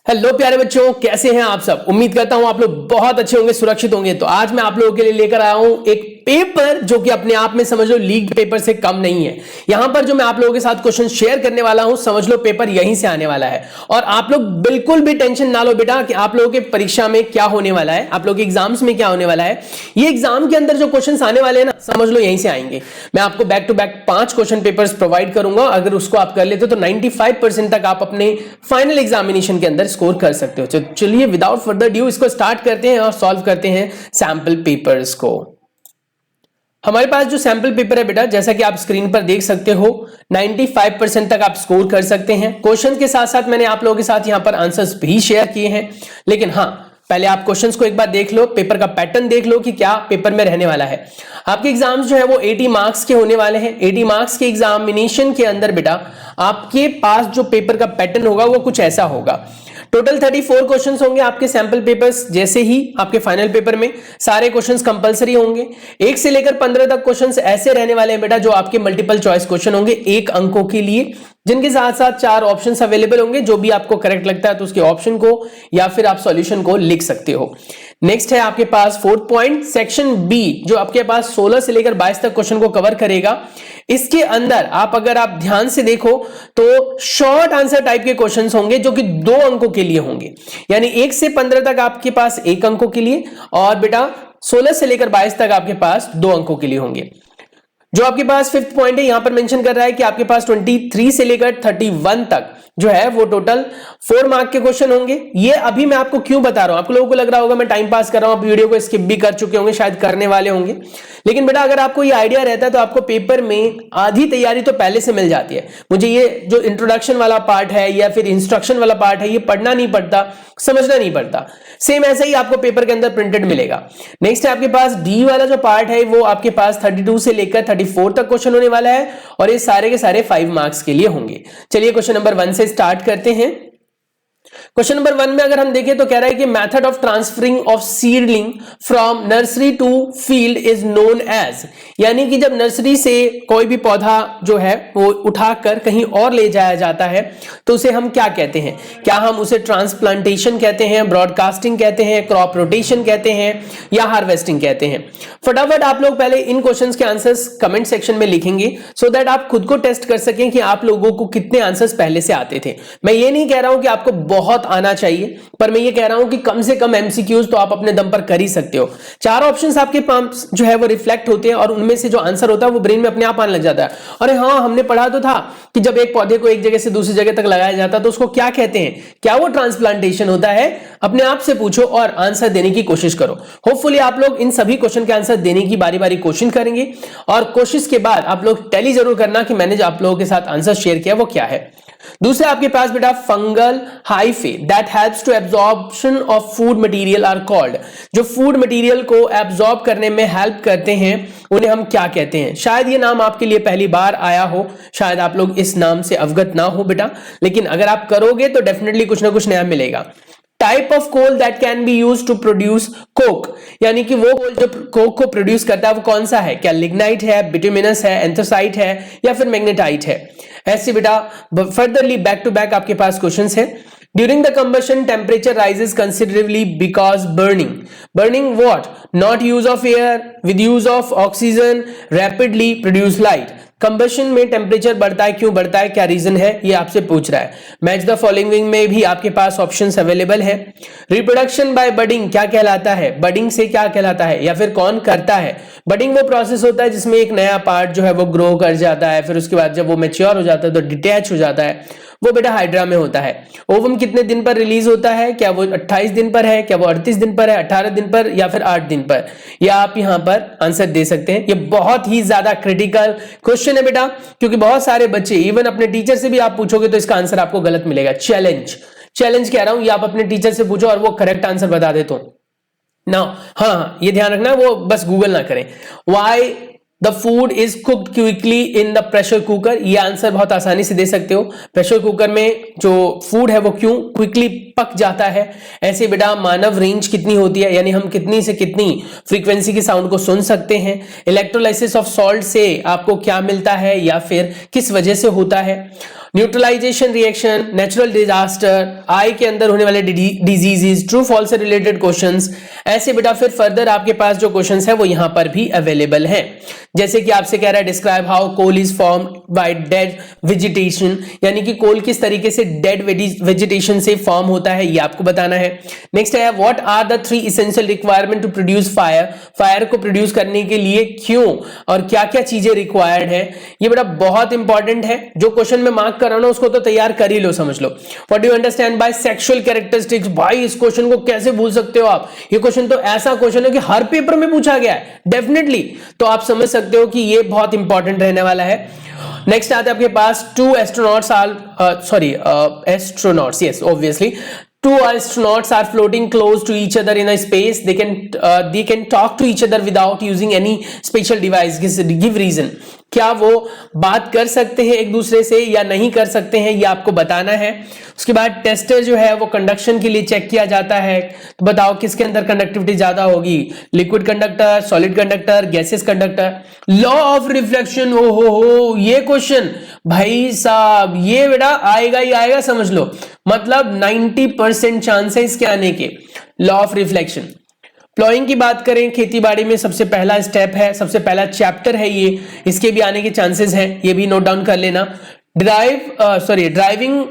Hello प्यारे बच्चों, कैसे हैं आप सब। उम्मीद करता हूं आप लोग बहुत अच्छे होंगे, सुरक्षित होंगे। तो आज मैं आप लोगों के लिए लेकर आया हूं एक पेपर जो कि अपने आप में समझ लो लीग पेपर से कम नहीं है। यहां पर जो मैं आप लोगों के साथ क्वेश्चन शेयर करने वाला हूं, समझ लो पेपर यहीं से आने वाला है। और आप लोग बिल्कुल भी टेंशन ना लो बेटा कि आप लोगों के परीक्षा में क्या होने वाला है, आप लोगों के एग्जाम्स में क्या होने वाला है। ये एग्जाम के अंदर जो क्वेश्चन आने वाले हैं ना, समझ लो यहीं से आएंगे। मैं आपको back to back 5 question papers provide करूंगा। अगर उसको आप कर लेते हो तो 95% तक आप अपने फाइनल एग्जामिनेशन के अंदर स्कोर कर सकते हो। तो चलिए विदाउट फर्दर ड्यू इसको स्टार्ट करते हैं और सॉल्व करते हैं सैंपल पेपर्स को। हमारे पास जो सैंपल पेपर है बेटा, जैसा कि आप स्क्रीन पर देख सकते हो, 95% तक आप स्कोर कर सकते हैं। क्वेश्चन के साथ साथ मैंने आप लोगों के साथ यहां पर आंसर्स भी शेयर किए हैं। लेकिन हाँ, पहले आप क्वेश्चंस को एक बार देख लो, पेपर का पैटर्न देख लो कि क्या पेपर में रहने वाला है। आपके एग्जाम्स जो है वो 80 मार्क्स के होने वाले हैं। 80 मार्क्स के एग्जामिनेशन के अंदर बेटा आपके पास जो पेपर का पैटर्न होगा वो कुछ ऐसा होगा। टोटल 34 क्वेश्चंस होंगे आपके सैंपल पेपर्स जैसे ही आपके फाइनल पेपर में सारे क्वेश्चंस कंपलसरी होंगे। 1 से लेकर 15 तक क्वेश्चंस ऐसे रहने वाले हैं बेटा जो आपके मल्टीपल चॉइस क्वेश्चन होंगे 1 अंकों के लिए, जिनके साथ साथ 4 ऑप्शंस अवेलेबल होंगे। जो भी आपको करेक्ट लगता है तो उसके ऑप्शन को या फिर आप सॉल्यूशन को लिख सकते हो। नेक्स्ट है आपके पास 4th पॉइंट सेक्शन बी, जो आपके पास 16 से लेकर 22 तक क्वेश्चन को कवर करेगा। इसके अंदर अगर आप ध्यान से देखो तो शॉर्ट आंसर टाइप के क्वेश्चंस होंगे जो कि 2 अंकों के लिए होंगे। यानी 1 से 15 तक आपके पास 1 अंकों के लिए और बेटा 16 से लेकर 22 तक आपके पास 2 अंकों के लिए होंगे। जो आपके पास 5th पॉइंट है, यहां पर मेंशन कर रहा है कि आपके पास 23 से लेकर 31 तक जो है वो टोटल 4 मार्क के क्वेश्चन होंगे। ये अभी मैं आपको क्यों बता रहा हूं, आप लोगों को लग रहा होगा मैं टाइम पास कर रहा हूं, आप वीडियो को स्किप भी कर चुके होंगे, शायद करने वाले होंगे। लेकिन बेटा अगर आपको ये आइडिया रहता है तो आपको पेपर में आधी तैयारी तो पहले से मिल जाती है। मुझे ये जो इंट्रोडक्शन वाला पार्ट है या फिर इंस्ट्रक्शन वाला पार्ट है, ये पढ़ना नहीं पड़ता, समझना नहीं पड़ता। सेम ऐसा ही आपको पेपर के अंदर प्रिंटेड मिलेगा। नेक्स्ट है आपके पास डी वाला जो पार्ट है वो आपके पास 32 से लेकर 34 तक क्वेश्चन होने वाला है और ये सारे के सारे 5 मार्क्स के लिए होंगे। चलिए क्वेश्चन नंबर 1 से स्टार्ट करते हैं। क्वेश्चन नंबर 1 में अगर हम देखें तो कह रहा है कि method of transferring of seedling from nursery to field is known as, यानी कि जब नर्सरी से कोई भी पौधा जो है वो उठाकर कहीं और ले जाया जाता है तो उसे हम क्या कहते हैं। क्या हम उसे ट्रांसप्लांटेशन कहते हैं, ब्रॉडकास्टिंग कहते हैं, क्रॉप रोटेशन कहते हैं या हार्वेस्टिंग कहते हैं। फटाफट आप लोग पहले इन क्वेश्चंस के आंसर्स कमेंट सेक्शन में लिखेंगे सो दैट आप खुद को टेस्ट कर सकें कि आप लोगों को कितने आंसर्स पहले से आते थे। मैं ये नहीं कह रहा हूं कि आपको बहुत आना चाहिए, पर मैं ये कह रहा हूं कि कम से कम एमसीक्यूज तो आप अपने दम पर कर ही सकते हो। 4 ऑप्शंस आपके पास जो है वो रिफ्लेक्ट होते हैं और उनमें से जो आंसर होता है वो ब्रेन में अपने आप आने लग जाता है। अरे हाँ, हमने पढ़ा तो था कि जब एक पौधे को एक जगह से दूसरी जगह तक लगाया जाता है तो उसको क्या कहते हैं, क्या वो ट्रांसप्लांटेशन होता है। अपने आप से पूछो और आंसर देने की कोशिश करो। होपफुली आप लोग इन सभी क्वेश्चन के आंसर देने की बारी बारी कोशिश करेंगे और कोशिश के बाद आप लोग टैली जरूर करना कि मैंने जो आप लोगों के साथ आंसर शेयर किया वो क्या है। दूसरा आपके पास बेटा fungal hyphae that helps to absorption of food material are called, जो फूड मटेरियल को एब्जॉर्ब करने में हेल्प करते हैं उन्हें हम क्या कहते हैं। शायद ये नाम आपके लिए पहली बार आया हो, शायद आप लोग इस नाम से अवगत ना हो बेटा, लेकिन अगर आप करोगे तो डेफिनेटली कुछ ना कुछ नया मिलेगा। Type of coal that can be use to produce coke, यानी कि वो कोल जो कोक को प्रोड्यूस करता है वो कौन सा है, क्या लिग्नाइट है, बिटुमिनस है, एंथ्रासाइट है या फिर मैग्नेटाइट है। ऐसे बेटा फर्दरली बैक टू बैक आपके पास क्वेश्चंस है। During the combustion, temperature rises considerably because burning what? Not use of air, with use of oxygen, rapidly produce light. Combustion में टेम्परेचर बढ़ता है, क्यों बढ़ता है, क्या रीजन है, ये आपसे पूछ रहा है। मैच द फॉलोइंग में भी आपके पास ऑप्शंस अवेलेबल है। रिप्रोडक्शन बाय बडिंग क्या कहलाता है, बडिंग से क्या कहलाता है या फिर कौन करता है। बडिंग वो प्रोसेस होता है जिसमें एक नया पार्ट जो है वो ग्रो कर जाता है, फिर उसके बाद जब वो मैच्योर हो जाता है तो डिटैच हो जाता है, वो बेटा हाइड्रा में होता है। ओवम कितने दिन पर रिलीज होता है, क्या वो 28 दिन पर है, क्या वो 38 दिन पर है, 18 दिन पर या फिर 8 दिन पर, या आप यहां पर आंसर दे सकते हैं। ये बहुत ही ज्यादा क्रिटिकल क्वेश्चन है बेटा, क्योंकि बहुत सारे बच्चे इवन अपने टीचर से भी आप पूछोगे तो इसका आंसर आपको गलत मिलेगा। चैलेंज कह रहा हूं, ये आप अपने टीचर से पूछो और वो करेक्ट आंसर बता दे तो ना। हाँ, ये ध्यान रखना वो बस गूगल ना करें। Why the food is cooked quickly in the pressure cooker, ये आंसर बहुत आसानी से दे सकते हो। प्रेशर कुकर में जो फूड है वो क्यों क्विकली पक जाता है। ऐसे बेटा मानव रेंज कितनी होती है, यानी हम कितनी से कितनी फ्रीक्वेंसी के साउंड को सुन सकते हैं। इलेक्ट्रोलाइसिस ऑफ सॉल्ट से आपको क्या मिलता है या फिर किस वजह से होता है। न्यूट्रलाइजेशन रिएक्शन, नेचुरल डिजास्टर, आई के अंदर होने वाले डिजीजेस, ट्रू फॉल्स से रिलेटेड क्वेश्चंस, ऐसे बेटा फिर फर्दर आपके पास जो क्वेश्चंस है वो यहां पर भी अवेलेबल हैं। जैसे कि आपसे कह रहा है describe how coal is formed by dead vegetation, यानी कि कोल किस तरीके से डेड वेजिटेशन से फॉर्म होता है ये आपको बताना है। नेक्स्ट है what are the 3 essential requirement to produce fire, fire को प्रोड्यूस करने के लिए क्यों और क्या क्या चीजें रिक्वायर्ड है, ये बेटा बहुत इंपॉर्टेंट है। जो क्वेश्चन में मार्क कर रहा हूं उसको तो तैयार कर ही लो, समझ लो। What do you understand by sexual characteristics, भाई इस क्वेश्चन को कैसे भूल सकते हो आप, ये क्वेश्चन तो ऐसा क्वेश्चन है कि हर पेपर में पूछा गया है डेफिनेटली, तो आप समझ सकते हो कि ये बहुत इंपॉर्टेंट रहने वाला है। नेक्स्ट आता है आपके पास 2 astronauts astronauts, yes obviously 2 astronauts are floating close to each other in a space. They can talk to each other without using any special device. Give reason. क्या वो बात कर सकते हैं एक दूसरे से या नहीं कर सकते हैं, ये आपको बताना है। उसके बाद टेस्टर जो है वो कंडक्शन के लिए चेक किया जाता है, तो बताओ किसके अंदर कंडक्टिविटी ज्यादा होगी, liquid conductor, solid conductor, gases conductor. Law of reflection, ओ हो ये क्वेश्चन भाई साहब ये बेटा आएगा ही आएगा, समझ लो, मतलब 90% चांस है इसके आने के। लॉ ऑफ रिफ्लेक्शन, प्लॉइंग की बात करें खेती बाड़ी में सबसे पहला स्टेप है, सबसे पहला चैप्टर है ये, इसके भी आने के चांसेस हैं, ये भी नोट डाउन कर लेना। Driving,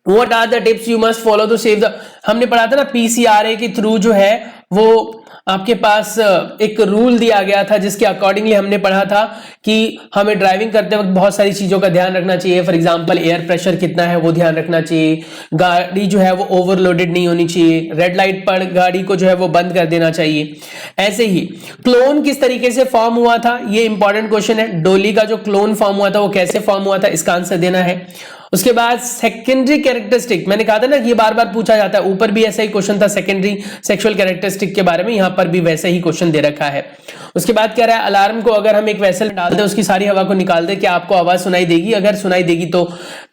what are the tips you must follow to save the, हमने पढ़ा था ना पीसीआरए के थ्रू जो है वो आपके पास एक रूल दिया गया था जिसके अकॉर्डिंगली हमने पढ़ा था कि हमें ड्राइविंग करते वक्त बहुत सारी चीजों का ध्यान रखना चाहिए। फॉर एग्जांपल एयर प्रेशर कितना है वो ध्यान रखना चाहिए, गाड़ी जो है वो ओवरलोडेड नहीं होनी चाहिए, रेड लाइट पर गाड़ी को जो है वो बंद कर देना चाहिए। ऐसे ही क्लोन किस तरीके से फॉर्म हुआ था, ये इंपॉर्टेंट क्वेश्चन है। डोली का जो क्लोन फॉर्म हुआ था वो कैसे फॉर्म हुआ था, इसका आंसर देना है। उसके बाद सेकेंडरी कैरेक्टरिस्टिक, मैंने कहा था ना कि ये बार बार पूछा जाता है, ऊपर भी ऐसा ही क्वेश्चन था सेकेंडरी सेक्सुअल कैरेक्टरिस्टिक के बारे में, यहां पर भी वैसा ही क्वेश्चन दे रखा है। उसके बाद कह रहा है अलार्म को अगर हम एक वेसल डाल दें उसकी सारी हवा को निकाल दे, क्या आपको आवाज सुनाई देगी, अगर सुनाई देगी तो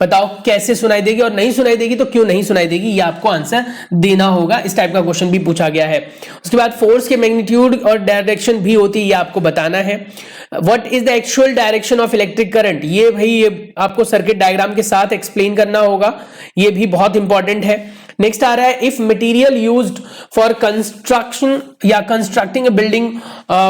बताओ कैसे सुनाई देगी, और नहीं सुनाई देगी तो क्यों नहीं सुनाई देगी, ये आपको आंसर देना होगा। इस टाइप का क्वेश्चन भी पूछा गया है। उसके बाद फोर्स के मैग्नीट्यूड और डायरेक्शन भी होती है, ये आपको बताना है। What is the actual direction of electric current, ये भाई ये आपको सर्किट डायग्राम के साथ एक्सप्लेन करना होगा, ये भी बहुत इंपॉर्टेंट है। नेक्स्ट आ रहा है if material used for construction या constructing a building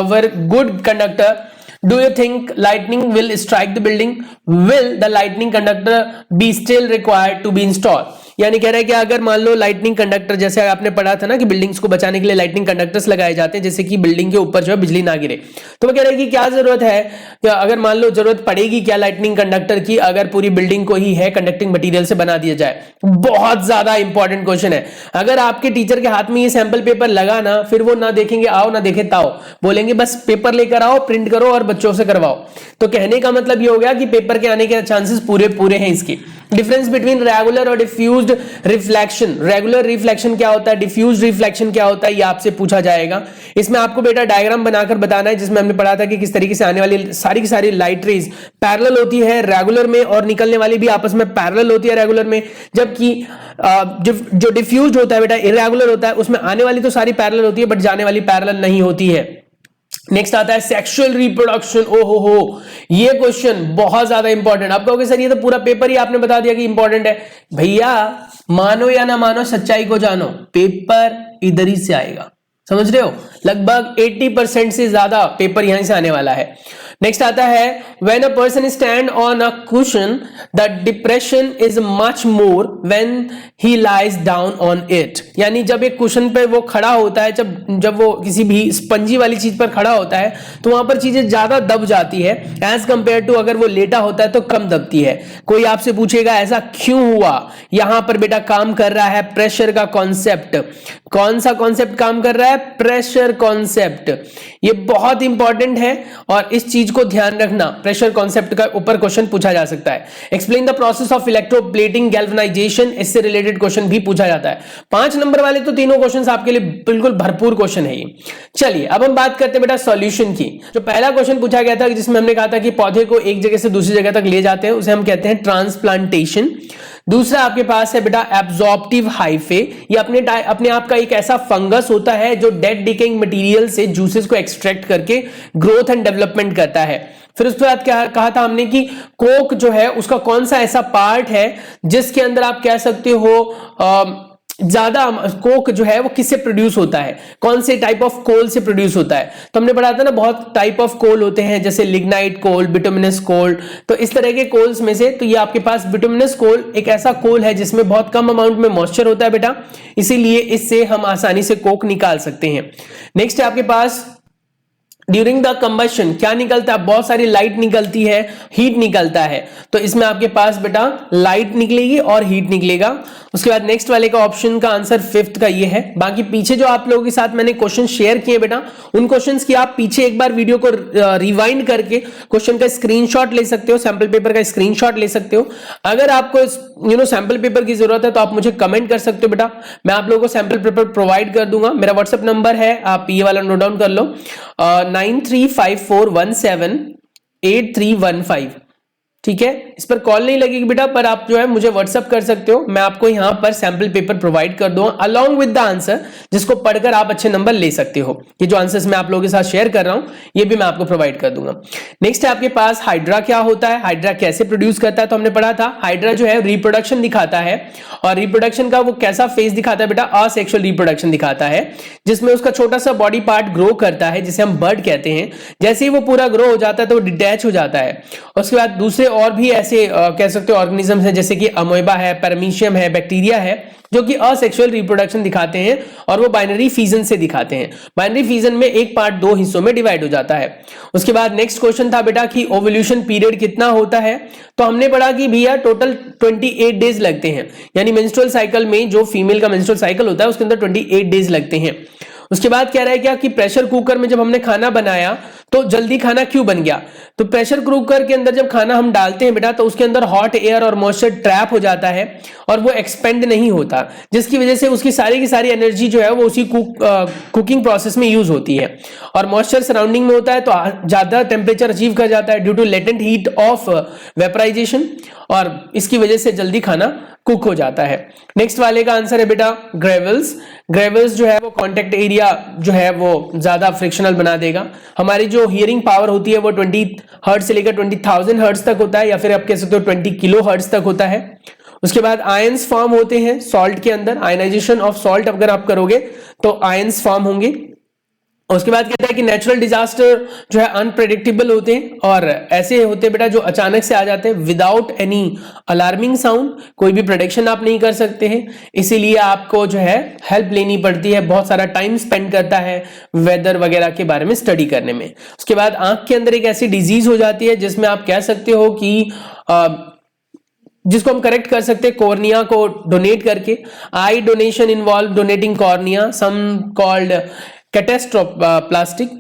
were good conductor, do you think lightning will strike the building, will the lightning conductor be still required to be install, यानी कह रहा है कि अगर मान लो लाइटनिंग कंडक्टर, जैसे आपने पढ़ा था ना कि बिल्डिंग्स को बचाने के लिए लाइटनिंग कंडक्टर्स लगाए जाते हैं जिससे कि बिल्डिंग के ऊपर जो है बिजली ना गिरे, तो वो कह रहा है कि क्या जरूरत है, क्या अगर मान लो जरूरत पड़ेगी क्या लाइटनिंग कंडक्टर की, अगर पूरी बिल्डिंग को ही है कंडक्टिंग मटेरियल से बना दिया जाए। बहुत ज्यादा इंपॉर्टेंट क्वेश्चन है। अगर आपके टीचर के हाथ में ये सैंपल पेपर लगा ना, फिर वो ना देखेंगे आओ ना देखे ताओ, बोलेंगे बस पेपर लेकर आओ, प्रिंट करो और बच्चों से करवाओ। तो कहने का मतलब ये हो गया कि पेपर के आने के चांसेस पूरे हैं इसके। डिफरेंस बिटवीन रेगुलर और डिफ्यूज्ड रिफ्लेक्शन, रेगुलर रिफ्लेक्शन क्या होता है, डिफ्यूज्ड रिफ्लेक्शन क्या होता है, ये आपसे पूछा जाएगा। इसमें आपको बेटा डायग्राम बनाकर बताना है, जिसमें हमने पढ़ा था कि किस तरीके से आने वाली सारी की सारी लाइट रेज पैरेलल होती है रेगुलर में और निकलने वाली भी आपस में पैरेलल होती है रेगुलर में, जबकि जो डिफ्यूज्ड होता है बेटा इरेगुलर होता है, उसमें आने वाली तो सारी पैरेलल होती है बट जाने वाली पैरेलल नहीं होती है। नेक्स्ट आता है सेक्सुअल रिप्रोडक्शन, ओहो हो ये क्वेश्चन बहुत ज्यादा इंपॉर्टेंट। आप कहोगे सर ये तो पूरा पेपर ही आपने बता दिया कि इंपॉर्टेंट है, भैया मानो या ना मानो सच्चाई को जानो, पेपर इधर ही से आएगा, समझ रहे हो, लगभग 80% से ज्यादा पेपर यहां से आने वाला है। नेक्स्ट आता है when a person stand on a cushion the depression is much more when he lies down on it, यानी जब एक कुशन पे वो खड़ा होता है, जब वो किसी भी स्पंजी वाली चीज पर खड़ा होता है तो वहां पर चीजें ज्यादा दब जाती है एज कंपेयर टू अगर वो लेटा होता है तो कम दबती है। कोई आपसे पूछेगा ऐसा क्यों हुआ, यहां पर बेटा काम कर रहा है प्रेशर का कॉन्सेप्ट। कौन सा कॉन्सेप्ट काम कर रहा है, प्रेशर कॉन्सेप्ट, ये बहुत इंपॉर्टेंट है और इस चीज को ध्यान रखना, प्रेशर कॉन्सेप्ट का ऊपर क्वेश्चन पूछा जा सकता है। Explain the process of electroplating galvanisation, इससे रिलेटेड क्वेश्चन भी पूछा जाता है। 5 नंबर वाले तो तीनों क्वेश्चंस आपके लिए बिल्कुल भरपूर क्वेश्चन है ये। चलिए अब हम बात करते हैं बेटा सॉल्यूशन की। जो पहला क्वेश्चन पूछा गया था जिसमें हमने कहा था कि पौधे को एक जगह से दूसरी जगह तक ले जाते हैं, उसे हम कहते हैं ट्रांसप्लांटेशन। दूसरा आपके पास है बेटा एब्जॉर्प्टिव हाइफे। ये अपने आप का एक ऐसा फंगस होता है जो डेड डिकेइंग मटेरियल से जूसेस को एक्सट्रैक्ट करके ग्रोथ एंड डेवलपमेंट करता है। फिर उसके बाद क्या कहा था हमने कि कोक जो है उसका कौन सा ऐसा पार्ट है जिसके अंदर आप कह सकते हो ज्यादा कोक जो है वो किससे प्रोड्यूस होता है, कौन से टाइप ऑफ कोल से प्रोड्यूस होता है। तो हमने पढ़ा था ना बहुत टाइप ऑफ कोल होते हैं, जैसे लिग्नाइट कोल, बिटुमिनस कोल। तो इस तरह के कोल्स में से तो ये आपके पास बिटुमिनस कोल एक ऐसा कोल है जिसमें बहुत कम अमाउंट में मॉइस्चर होता है बेटा, इसीलिए इससे हम आसानी से कोक निकाल सकते हैं। नेक्स्ट है आपके पास ड्यूरिंग द कंबशन क्या निकलता है, बहुत सारी लाइट निकलती है, हीट निकलता है। तो इसमें आपके पास बेटा लाइट निकलेगी और हीट निकलेगा। उसके बाद नेक्स्ट वाले का ऑप्शन का आंसर फिफ्थ का ये है। बाकी पीछे जो आप लोगों के साथ मैंने क्वेश्चन शेयर किए बेटा, उन क्वेश्चंस की आप पीछे एक बार वीडियो को रिवाइंड करके क्वेश्चन का स्क्रीनशॉट ले सकते हो, सैंपल पेपर का स्क्रीनशॉट ले सकते हो। अगर आपको सैंपल पेपर की जरूरत है तो आप मुझे कमेंट कर सकते हो बेटा, मैं आप लोगों को सैंपल पेपर प्रोवाइड कर दूंगा। मेरा व्हाट्सएप नंबर है, आप ये वाला नोट डाउन कर लो, 9354178315। ठीक है, इस पर कॉल नहीं लगेगी बेटा, पर आप जो है मुझे व्हाट्सअप कर सकते हो, मैं आपको यहां पर सैंपल पेपर प्रोवाइड कर दूंगा अलोंग विद द आंसर, जिसको पढ़कर आप अच्छे नंबर ले सकते हो। ये जो आंसर्स मैं आप लोगों के साथ शेयर कर रहा हूं ये भी मैं आपको प्रोवाइड कर दूंगा। नेक्स्ट है आपके पास हाइड्रा क्या होता है, हाइड्रा कैसे प्रोड्यूस करता है। तो हमने पढ़ा था हाइड्रा जो है रिप्रोडक्शन दिखाता है, और रिप्रोडक्शन का वो कैसा फेज दिखाता है बेटा, असेक्सुअल रिप्रोडक्शन दिखाता है, जिसमें उसका छोटा सा बॉडी पार्ट ग्रो करता है जिसे हम बर्ड कहते हैं। जैसे ही वो पूरा ग्रो हो जाता है तो वो डिटैच हो जाता है। उसके बाद दूसरे और भी ऐसे कह सकते हो ऑर्गेनिजम्स हैं, जैसे कि अमोएबा है, पैरामीशियम है, बैक्टीरिया है, जो कि असेक्सुअल रिप्रोडक्शन दिखाते हैं और वो बाइनरी फिजन से दिखाते हैं। बाइनरी फिजन में एक पार्ट दो हिस्सों में डिवाइड हो जाता है। उसके बाद नेक्स्ट क्वेश्चन था बेटा कि ओवल्यूशन पीरियड कितना होता है। तो हमने पढ़ा कि भैया टोटल 28 डेज लगते हैं, यानी मेंस्ट्रुअल साइकिल में जो फीमेल का मेंस्ट्रुअल साइकिल होता है उसके अंदर 28 डेज लगते हैं। उसके बाद कह रहा है क्या कि प्रेशर कुकर में जब हमने खाना बनाया तो जल्दी खाना क्यों बन गया। तो प्रेशर कुकर के अंदर जब खाना हम डालते हैं बेटा तो उसके अंदर हॉट एयर और मॉइस्चर ट्रैप हो जाता है और वो एक्सपेंड नहीं होता, जिसकी वजह से उसकी सारी की सारी एनर्जी जो है वो उसी कुकिंग प्रोसेस में यूज होती है। और मॉइस्चर सराउंडिंग में होता है तो ज्यादा टेम्परेचर अचीव कर जाता है due to latent heat of vaporisation, और इसकी वजह से जल्दी खाना कुक हो जाता है। नेक्स्ट वाले का आंसर है बेटा ग्रेवल्स। ग्रेवल्स जो है वो कांटेक्ट एरिया जो है वो ज्यादा फ्रिक्शनल बना देगा। हमारी जो हियरिंग पावर होती है वो 20 हर्ट्ज से लेकर 20,000 हर्ट्ज तक होता है, या फिर आप कह सकते हो 20 किलो हर्ट्ज तक होता है। उसके बाद आयंस फॉर्म होते हैं सॉल्ट के अंदर, आयनाइजेशन ऑफ सॉल्ट अगर आप करोगे तो आयंस फॉर्म होंगे। उसके बाद कहता है कि नेचुरल डिजास्टर जो है अनप्रेडिक्टेबल होते हैं, और ऐसे होते हैं बेटा जो अचानक से आ जाते हैं विदाउट एनी अलार्मिंग साउंड, कोई भी प्रेडिक्शन आप नहीं कर सकते हैं, इसीलिए आपको जो है हेल्प लेनी पड़ती है, बहुत सारा टाइम स्पेंड करता है वेदर वगैरह के बारे में स्टडी करने में। उसके बाद आंख के अंदर एक ऐसी डिजीज हो जाती है जिसमें आप कह सकते हो कि जिसको हम करेक्ट कर सकते हैं कॉर्निया को डोनेट करके। Eye donation involve donating cornea, some called keratoplasty,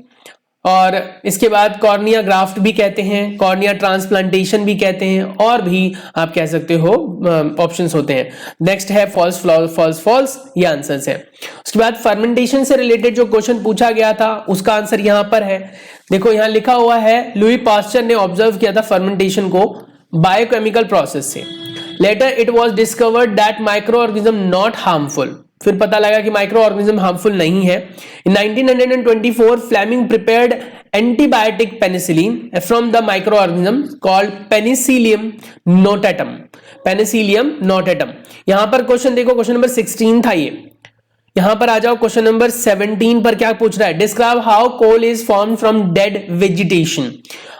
और इसके बाद कॉर्निया ग्राफ्ट भी कहते हैं, कॉर्निया ट्रांसप्लांटेशन भी कहते हैं, और भी आप कह सकते हो ऑप्शंस होते हैं। नेक्स्ट है फॉल्स फॉल्स फॉल्स, ये आंसर्स है। उसके बाद फर्मेंटेशन से रिलेटेड जो क्वेश्चन पूछा गया था उसका आंसर यहां पर है, देखो यहां लिखा हुआ है लुई पास्चर ने ऑब्जर्व किया था फर्मेंटेशन को बायोकेमिकल प्रोसेस से। Later it was discovered that micro organism not harmful, फिर पता लगा कि माइक्रो ऑर्गेनिज्म हार्मफुल नहीं है। In 1924 Fleming prepared antibiotic penicillin from the micro organism called penicillium notatum. Penicillium notatum. यहां पर क्वेश्चन देखो, क्वेश्चन नंबर 16 था ये। यहां पर आ जाओ, क्वेश्चन नंबर 17 पर क्या पूछ रहा है, describe how coal is form from dead vegetation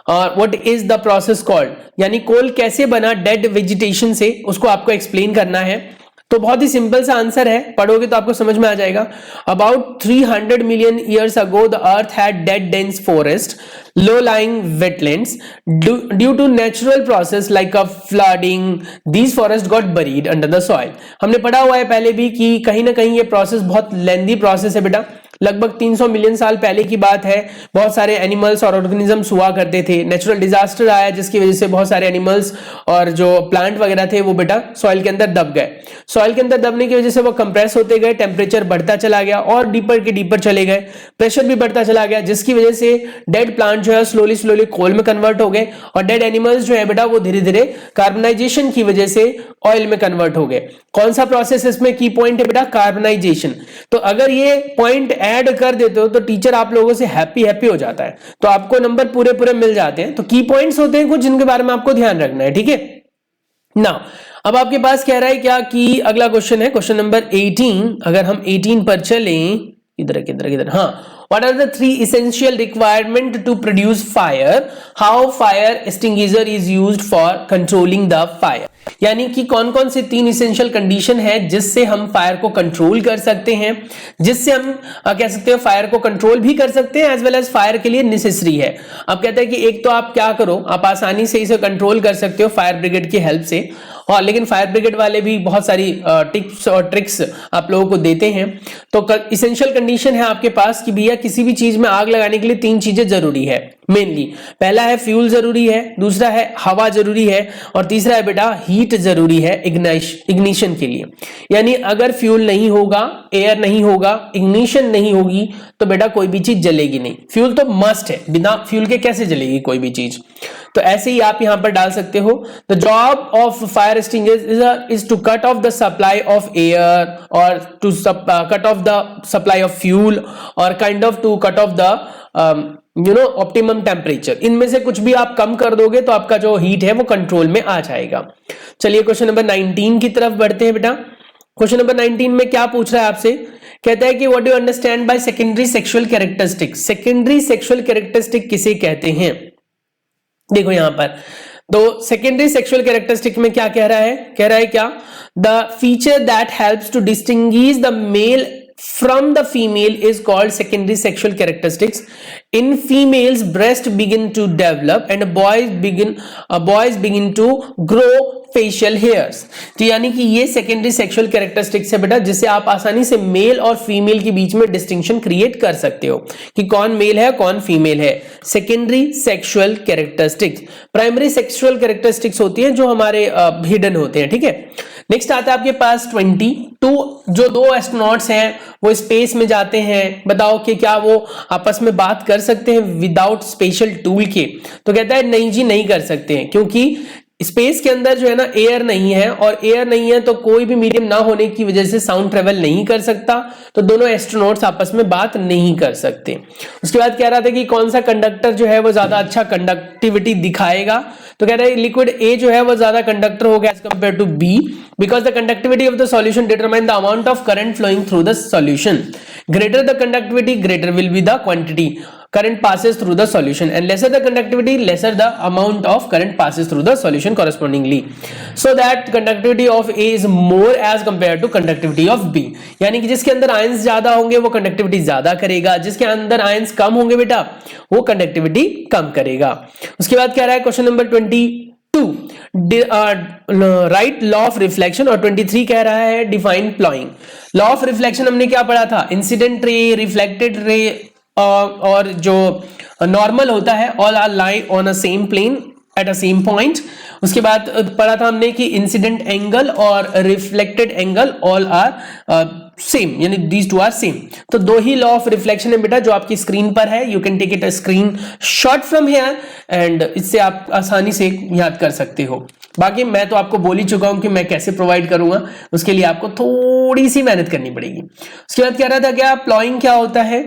और what is the process called, यानी कोल कैसे बना डेड वेजिटेशन से, उसको आपको एक्सप्लेन करना है। तो बहुत ही सिंपल सा आंसर है, पढ़ोगे तो आपको समझ में आ जाएगा। About 300 million years ago the earth had dead dense forest, low lying wetlands, due to natural process like a flooding these forest got buried under the soil. हमने पढ़ा हुआ है पहले भी कि कहीं ना कहीं ये प्रोसेस बहुत लेंदी प्रोसेस है बेटा, लगभग 300 मिलियन साल पहले की बात है। बहुत सारे एनिमल्स और ऑर्गेनिजम्स हुआ करते थे, नेचुरल डिजास्टर आया जिसकी वजह से बहुत सारे एनिमल्स और जो प्लांट वगैरह थे वो बेटा सॉइल के अंदर दब गए। सॉइल के अंदर दबने की वजह से वो कंप्रेस होते गए, टेम्परेचर बढ़ता चला गया और डीपर के डीपर चले गए, प्रेशर भी बढ़ता चला गया, जिसकी वजह से डेड प्लांट जो है स्लोली स्लोली कोल में कन्वर्ट हो गए और डेड एनिमल्स जो है बेटा वो धीरे धीरे कार्बनाइजेशन की वजह से ऑयल में कन्वर्ट हो गए। कौन सा प्रोसेस इसमें की पॉइंट है बेटा? कार्बनाइजेशन। तो अगर ये पॉइंट ऐड कर देते हो तो टीचर आप लोगों से हैप्पी हो जाता है, तो आपको नंबर पूरे पूरे मिल जाते हैं। तो की पॉइंट्स होते हैं कुछ जिनके बारे में आपको ध्यान रखना है, ठीक है ना। अब आपके पास कह रहा है क्या कि अगला क्वेश्चन है क्वेश्चन नंबर 18। अगर हम 18 पर चलें, किधर हाँ, what are the 3 essential requirement to produce fire? How fire extinguisher is used for controlling the fire? यानी कि कौन कौन से 3 इसेंशियल कंडीशन है जिससे हम फायर को कंट्रोल कर सकते हैं, जिससे हम कह सकते हैं फायर को कंट्रोल भी कर सकते हैं एज वेल एज फायर के लिए नेसेसरी है। अब कहते हैं कि एक तो आप क्या करो, आप आसानी से इसे कंट्रोल कर सकते हो फायर ब्रिगेड की हेल्प से, और लेकिन फायर ब्रिगेड वाले भी बहुत सारी टिप्स और ट्रिक्स आप लोगों को देते हैं। तो इसेंशियल कंडीशन है आपके पास कि भैया किसी भी चीज में आग लगाने के लिए 3 चीजें जरूरी है मेनली। पहला है फ्यूल जरूरी है, दूसरा है हवा जरूरी है, और तीसरा है बेटा हीट जरूरी है इग्निशन के लिए। यानी अगर फ्यूल नहीं होगा, एयर नहीं होगा, इग्निशन नहीं होगी तो बेटा कोई भी चीज जलेगी नहीं। फ्यूल तो मस्ट है, बिना फ्यूल के कैसे जलेगी कोई भी चीज। तो ऐसे ही आप यहां पर डाल सकते हो, the job of fire extinguisher is to cut off the supply of air और to cut off the supply of fuel और kind of to cut off the optimum temperature. इनमें से कुछ भी आप कम कर दोगे तो आपका जो हीट है वो कंट्रोल में आ जाएगा। चलिए क्वेश्चन नंबर 19 की तरफ बढ़ते हैं बेटा। क्वेश्चन नंबर 19 में क्या पूछ रहा है आपसे? कहता है कि what do you understand by secondary sexual characteristic. Secondary sexual characteristic किसे कहते हैं? देखो यहां पर तो सेकेंडरी सेक्सुअल कैरेक्टरिस्टिक में क्या कह रहा है? कह रहा है क्या? The feature that helps to distinguish the male from the female is called secondary sexual characteristics. In females, breast begin to develop and boys begin to grow facial hairs. तो यानी कि ये सेकेंडरी सेक्सुअल कैरेक्टरिस्टिक्स है बेटा, जिससे आप आसानी से मेल और फीमेल के बीच में डिस्टिंक्शन क्रिएट कर सकते हो कि कौन मेल है कौन फीमेल है। Secondary sexual characteristics. Primary sexual characteristics होती है जो हमारे हिडन होते हैं, ठीक है। नेक्स्ट आता है आपके पास 22। जो 2 एस्ट्रोनॉट्स हैं वो स्पेस में जाते हैं, बताओ कि क्या वो आपस में बात कर सकते हैं विदाउट स्पेशल टूल के? तो कहता है नहीं जी, नहीं कर सकते हैं, क्योंकि स्पेस के अंदर जो है ना एयर नहीं है, और एयर नहीं है तो कोई भी मीडियम ना होने की वजह से साउंड ट्रेवल नहीं कर सकता, तो दोनों एस्ट्रोनॉट्स आपस में बात नहीं कर सकते। उसके बाद कह रहा था कि कौन सा कंडक्टर जो है वो ज्यादा अच्छा कंडक्टिविटी दिखाएगा? तो कह रहा है लिक्विड ए जो है वो ज्यादा कंडक्टर होगा as compare to B, because the conductivity of the solution determine the amount of current flowing through the solution. Greater the conductivity, greater will be the quantity current passes through the solution, and lesser the conductivity, lesser the amount of current passes through the solution correspondingly, so that conductivity of A is more as compared to conductivity of B. यानी कि जिसके अंदर ions ज्यादा होंगे वो conductivity ज्यादा करेगा, जिसके अंदर आयंस कम होंगे बेटा वो कंडक्टिविटी कम करेगा। उसके बाद क्या रहा है question number 22, right law of reflection, और 23 कह रहा है define ploughing. Law of reflection हमने क्या पढ़ा था? इंसिडेंट रे, रिफ्लेक्टेड रे और जो नॉर्मल होता है, all are lie on a same plane at a same point. उसके बाद पढ़ा था हमने कि इंसिडेंट एंगल और reflected angle all are same, यानी दीज टू आर सेम। तो 2 ही लॉ ऑफ रिफ्लेक्शन है बेटा जो आपकी स्क्रीन पर है। You can take it a screen shot from here and इससे आप आसानी से याद कर सकते हो। बाकी मैं तो आपको बोल ही चुका हूं कि मैं कैसे प्रोवाइड करूंगा, उसके लिए आपको थोड़ी सी मेहनत करनी पड़ेगी। उसके बाद कह रहा था क्या प्लॉइंग क्या होता है,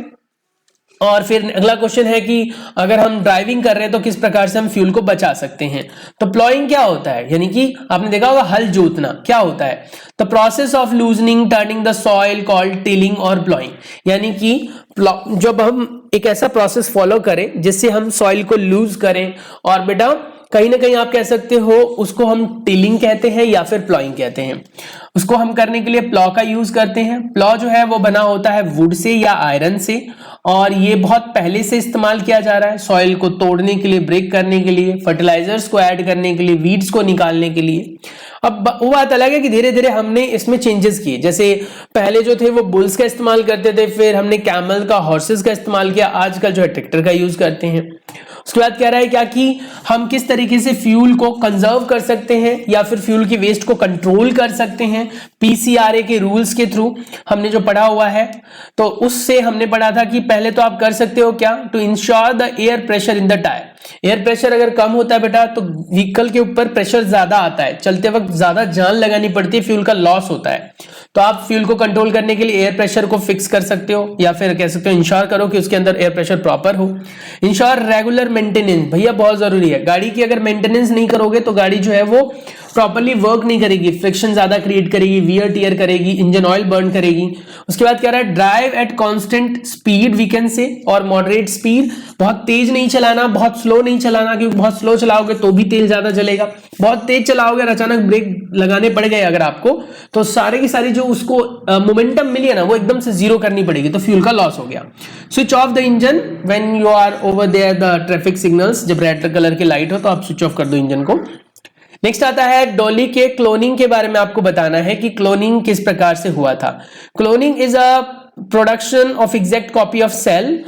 और फिर अगला क्वेश्चन है कि अगर हम ड्राइविंग कर रहे हैं तो किस प्रकार से हम फ्यूल को बचा सकते हैं। तो प्लॉइंग क्या होता है? यानी कि आपने देखा होगा हल जोतना क्या होता है? The process of loosening turning the soil called tilling और प्लॉइंग। यानी कि जब हम एक ऐसा प्रोसेस फॉलो करें जिससे हम सॉइल को लूज करें, और बेटा कहीं ना कहीं आप कह सकते हो उसको हम टिलिंग कहते हैं या फिर प्लॉइंग कहते हैं। उसको हम करने के लिए प्लॉ का यूज करते हैं। प्लॉ जो है वो बना होता है वुड से या आयरन से, और ये बहुत पहले से इस्तेमाल किया जा रहा है सॉइल को तोड़ने के लिए, ब्रेक करने के लिए, फर्टिलाइजर्स को ऐड करने के लिए, वीड्स को निकालने के लिए। अब वो बात अलग है कि धीरे धीरे हमने इसमें चेंजेस किए, जैसे पहले जो थे वो बुल्स का इस्तेमाल करते थे, फिर हमने कैमल का, हॉर्सेस का इस्तेमाल किया, आजकल जो है ट्रैक्टर का यूज करते हैं। उसके बाद कह रहा है क्या कि हम किस तरीके से फ्यूल को कंजर्व कर सकते हैं या फिर फ्यूल की वेस्ट को कंट्रोल कर सकते हैं पीसीआरए के रूल्स के थ्रू, हमने जो पढ़ा हुआ है। तो उससे हमने पढ़ा था कि पहले तो आप कर सकते हो क्या, to ensure the air pressure in the tyre. Air pressure अगर कम होता है बेटा तो व्हीकल के ऊपर प्रेशर ज्यादा आता है, चलते वक्त ज्यादा जान लगानी पड़ती है, फ्यूल का लॉस होता है। तो आप फ्यूल को कंट्रोल करने के लिए एयर प्रेशर को फिक्स कर सकते हो, या फिर कह सकते हो इंश्योर करो कि उसके अंदर एयर प्रेशर प्रॉपर हो। इंश्योर रेगुलर मेंटेनेंस, भैया बहुत जरूरी है। गाड़ी की अगर मेंटेनेंस नहीं करोगे तो गाड़ी जो है वो प्रॉपर्ली वर्क नहीं करेगी, फ्रिक्शन ज्यादा क्रिएट करेगी, वियर टियर करेगी, इंजन ऑयल बर्न करेगी। उसके बाद कह रहा है drive at constant speed we can say, और मॉडरेट स्पीड, बहुत तेज नहीं चलाना, बहुत स्लो नहीं चलाना, क्योंकि बहुत स्लो चलाओगे तो भी तेल ज्यादा जलेगा। बहुत तेज चलाओगे और अचानक ब्रेक लगाने पड़ गए अगर आपको, तो सारे की सारी जो उसको मोमेंटम मिली है ना वो एकदम से जीरो करनी पड़ेगी, तो फ्यूल का लॉस हो गया। Switch off the engine when you are over there the traffic signals, जब रेड कलर की लाइट हो तो आप स्विच ऑफ कर दो इंजन को। नेक्स्ट आता है डॉली के क्लोनिंग के बारे में आपको बताना है कि क्लोनिंग किस प्रकार से हुआ था। Cloning is a production of exact copy of cell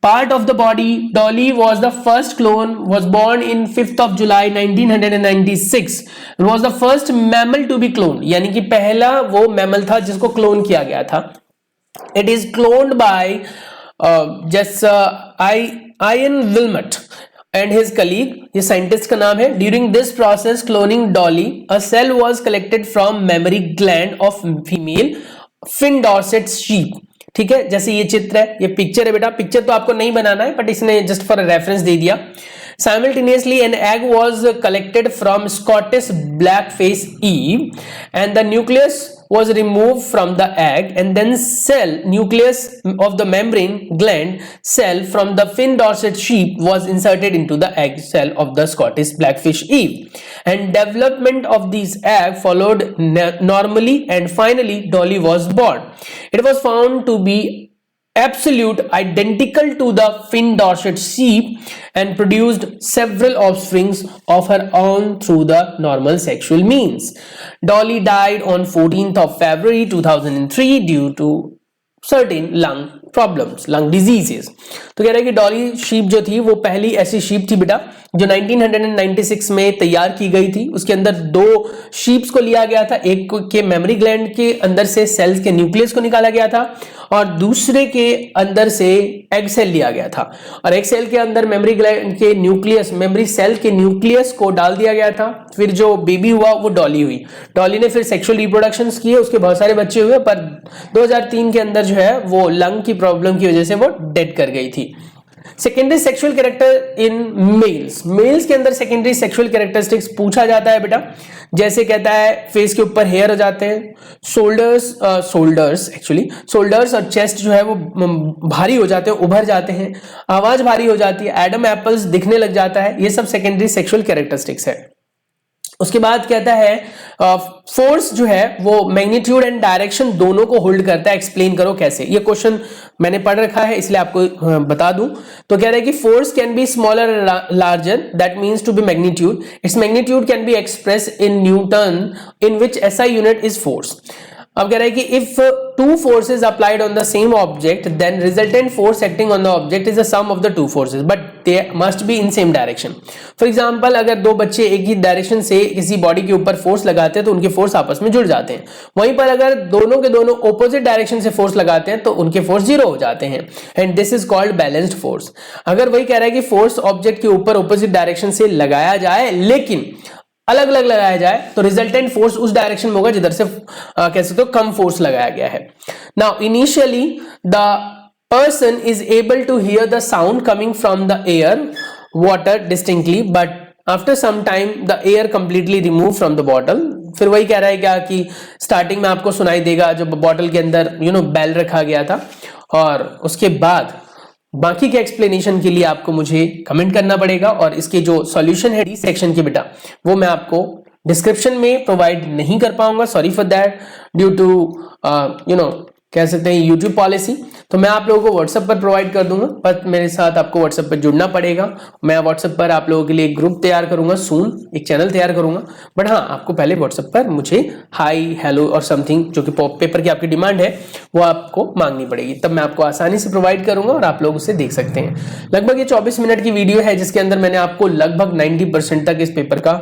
part of the body. Dolly was the first clone, was born in 5th of July 1996. It was the first mammal to be cloned, यानी कि पहला वो mammal था जिसको clone किया गया था। It is cloned by Ian Wilmot and his colleague, ये साइंटिस्ट का नाम है। During this process cloning Dolly, a cell was collected from mammary gland of female fin Dorset sheep। ठीक है, जैसे ये चित्र है, ये पिक्चर है बेटा, पिक्चर तो आपको नहीं बनाना है बट इसने जस्ट फॉर रेफरेंस दे दिया। Simultaneously an egg was collected from Scottish blackface eve and the nucleus was removed from the egg, and then cell nucleus of the membrane gland cell from the fin Dorset sheep was inserted into the egg cell of the Scottish blackfish eve, and development of these egg followed normally, and finally Dolly was born. It was found to be absolute identical to the fin Dorset sheep and produced several offsprings of her own through the normal sexual means. Dolly died on 14th of February 2003 due to certain lung problems, lung diseases. तो कह रहा है कि Dolly sheep जो थी वो पहली ऐसी शीप थी बेटा जो 1996 में तैयार की गई थी। उसके अंदर दो शीप्स को लिया गया था, एक के मेमोरी ग्लैंड के अंदर से सेल्स के न्यूक्लियस को निकाला गया था और दूसरे के अंदर से एग सेल लिया गया था, और एग सेल के अंदर मेमोरी ग्लैंड के न्यूक्लियस, मेमोरी सेल के न्यूक्लियस को डाल दिया गया था। फिर जो बेबी हुआ वो डॉली हुई। डॉली ने फिर सेक्सुअल रिप्रोडक्शन किए, उसके बहुत सारे बच्चे हुए, पर 2003 के अंदर जो है वो लंग की प्रॉब्लम की वजह से वो डेड कर गई थी। Secondary sexual character in males, males के अंदर सेकेंडरी सेक्सुअल कैरेक्टरिस्टिक्स पूछा जाता है बेटा, जैसे कहता है फेस के ऊपर हेयर हो जाते हैं, शोल्डर्स और चेस्ट जो है वो भारी हो जाते हैं, उभर जाते हैं, आवाज भारी हो जाती है, एडम एप्पल्स दिखने लग जाता है, ये सब सेकेंडरी सेक्सुअल कैरेक्टरिस्टिक्स है। उसके बाद कहता है फोर्स जो है वो मैग्नीट्यूड एंड डायरेक्शन दोनों को होल्ड करता है, एक्सप्लेन करो कैसे। ये क्वेश्चन मैंने पढ़ रखा है इसलिए आपको बता दूं। तो कह रहा है कि force can be smaller larger, that means to be magnitude, its magnitude can be express in newton in which SI unit is force. अब कह रहा है कि if two forces applied on the same object then resultant force acting on the object is the sum of the two forces but they must be in same direction. For example अगर दो बच्चे एक ही direction से किसी body के ऊपर force लगाते हैं तो उनके फोर्स आपस में जुड़ जाते हैं, वहीं पर अगर दोनों के दोनों ऑपोजिट डायरेक्शन से फोर्स लगाते हैं तो उनके फोर्स जीरो हो जाते हैं, and this is called balanced force. अगर वही कह रहा है कि फोर्स ऑब्जेक्ट के ऊपर ऑपोजिट डायरेक्शन से लगाया जाए लेकिन अलग अलग लगाया जाए तो रिजल्टेंट फोर्स उस डायरेक्शन में होगा जिधर से कह सकते हो कम फोर्स लगाया गया है। Now initially the person is able to hear the sound coming from the air water distinctly, but after some time the air completely remove from the bottle. फिर वही कह रहा है क्या कि स्टार्टिंग में आपको सुनाई देगा जब बॉटल के अंदर बेल रखा गया था, और उसके बाद बाकी के एक्सप्लेनेशन के लिए आपको मुझे कमेंट करना पड़ेगा, और इसके जो सॉल्यूशन है डी सेक्शन के बेटा वो मैं आपको डिस्क्रिप्शन में प्रोवाइड नहीं कर पाऊंगा, sorry for that, due to कह सकते हैं यूट्यूब पॉलिसी, तो मैं आप लोगों को व्हाट्सएप पर प्रोवाइड कर दूंगा। बस मेरे साथ आपको व्हाट्सएप पर जुड़ना पड़ेगा। मैं व्हाट्सएप पर आप लोगों के लिए एक ग्रुप तैयार करूंगा, सून एक चैनल तैयार करूंगा। बट हाँ, आपको पहले व्हाट्सएप पर मुझे हाई, हेलो और समथिंग जो कि पेपर की आपकी डिमांड है वो आपको मांगनी पड़ेगी, तब मैं आपको आसानी से प्रोवाइड करूंगा और आप लोग उसे देख सकते हैं। लगभग ये 24 मिनट की वीडियो है जिसके अंदर मैंने आपको लगभग 90% तक इस पेपर का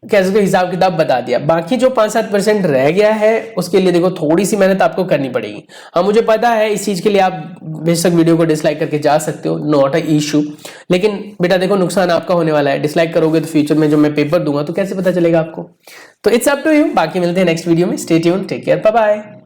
कह सकते हिसाब किताब बता दिया। बाकी जो 5-7% रह गया है उसके लिए देखो थोड़ी सी मेहनत आपको करनी पड़ेगी। हाँ, मुझे पता है इस चीज के लिए आप बेशक वीडियो को डिसलाइक करके जा सकते हो, नॉट अ इशू, लेकिन बेटा देखो नुकसान आपका होने वाला है। डिसलाइक करोगे तो फ्यूचर में जो मैं पेपर दूंगा तो कैसे पता चलेगा आपको। तो इट्स अप टू यू। बाकी मिलते हैं नेक्स्ट वीडियो में। Stay tuned, take care, bye bye.